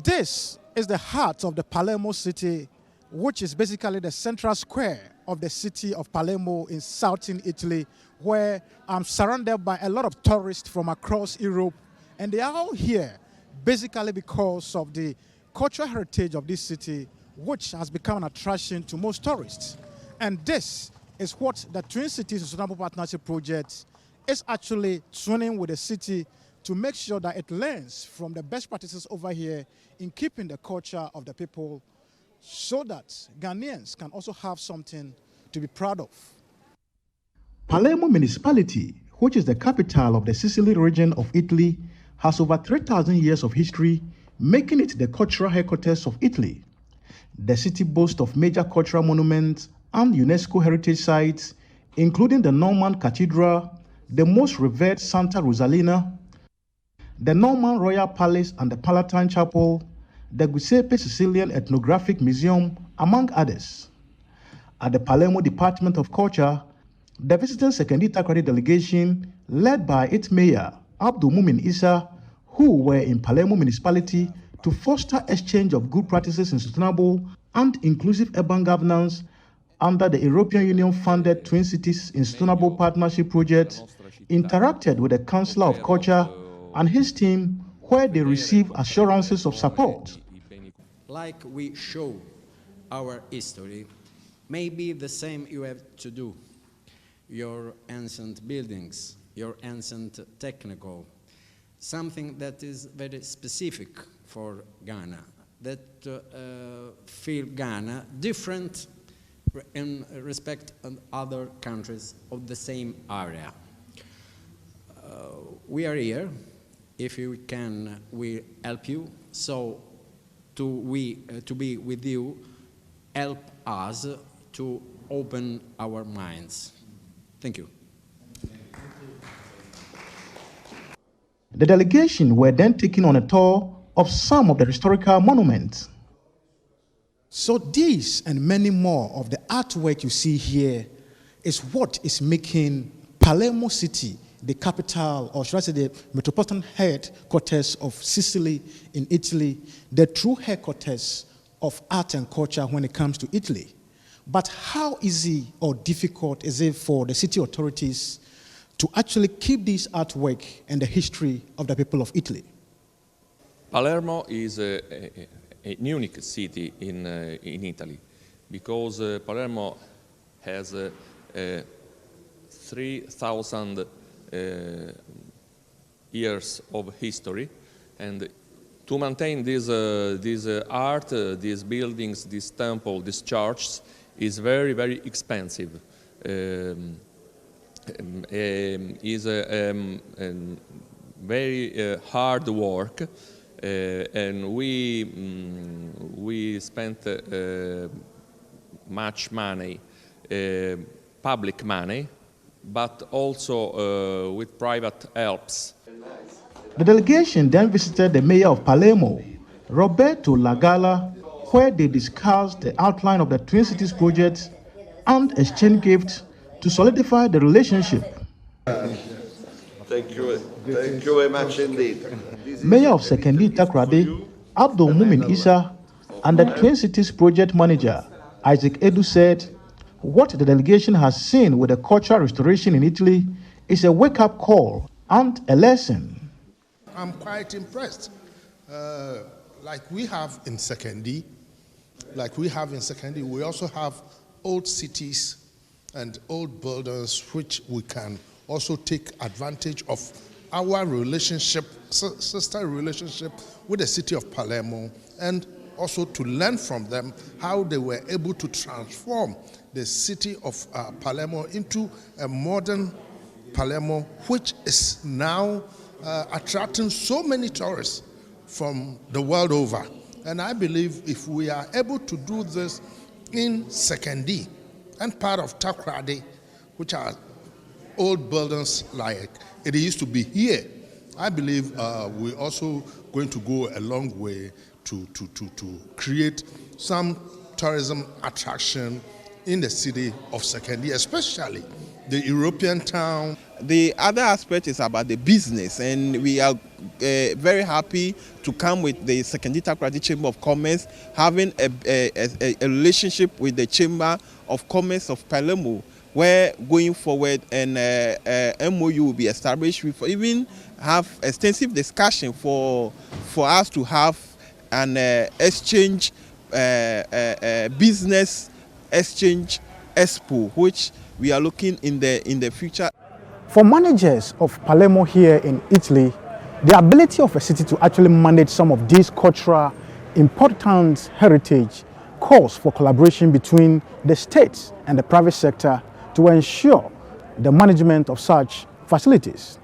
This is the heart of the Palermo city, which is basically the central square of the city of Palermo in southern Italy, where I'm surrounded by a lot of tourists from across Europe, and they are all here basically because of the cultural heritage of this city, which has become an attraction to most tourists. And this is what the Twin Cities Sustainable Partnership Project is actually twinning with the city to make sure that it learns from the best practices over here in keeping the culture of the people so that Ghanaians can also have something to be proud of. Palermo Municipality, which is the capital of the Sicily region of Italy, has over 3,000 years of history, making it the cultural headquarters of Italy. The city boasts of major cultural monuments and UNESCO heritage sites, including the Norman Cathedral, the most revered Santa Rosalina, the Norman Royal Palace and the Palatine Chapel, the Giuseppe Sicilian Ethnographic Museum, among others. At the Palermo Department of Culture, the visiting Sekondi-Takoradi delegation, led by its mayor, Abdul Mumin Issa, who were in Palermo Municipality to foster exchange of good practices in sustainable and inclusive urban governance under the European Union-funded Twin Cities Sustainable Partnership Project, interacted with the Councillor of Culture and his team, where they received assurances of support. Like we show our history, maybe the same you have to do. Your ancient buildings, your ancient technical, something that is very specific for Ghana, that feel Ghana different in respect of other countries of the same area. We are here. If we can, we help you. So to be with you, help us to open our minds. Thank you. The delegation were then taken on a tour of some of the historical monuments. So these and many more of the artwork you see here is what is making Palermo City the capital, or should I say the metropolitan headquarters of Sicily in Italy, the true headquarters of art and culture when it comes to Italy. But how easy or difficult is it for the city authorities to actually keep this artwork and the history of the people of Italy? Palermo is an unique city in Italy because Palermo has 3,000 years of history, and to maintain this art, these buildings, this temple, these churches is very, very expensive. Is very hard work, and we spent much money, public money, but also with private helps. The delegation then visited the mayor of Palermo, Roberto Lagala, where they discussed the outline of the Twin Cities project and exchanged gifts to solidify the relationship. Thank you very much indeed. Mayor of Sekondi-Takoradi, Abdul Mumin Issa, and the Twin Cities project manager, Isaac Edu, said what the delegation has seen with the cultural restoration in Italy is a wake-up call and a lesson. I'm quite impressed. Like we have in Sekondi, we also have old cities and old buildings which we can also take advantage of our relationship, sister relationship with the city of Palermo, and also to learn from them how they were able to transform the city of Palermo into a modern Palermo, which is now attracting so many tourists from the world over. And I believe if we are able to do this in Sekondi and part of Takoradi, which are old buildings like it used to be here, I believe we're also going to go a long way to create some tourism attraction in the city of Sekondi, especially the European town. The other aspect is about the business, and we are very happy to come with the Sekondi-Takoradi Chamber of Commerce, having a relationship with the Chamber of Commerce of Palermo, where going forward an MOU will be established. We even have extensive discussion for us to have an exchange, business exchange expo, which we are looking in the future. For managers of Palermo here in Italy, the ability of a city to actually manage some of these cultural important heritage calls for collaboration between the state and the private sector to ensure the management of such facilities.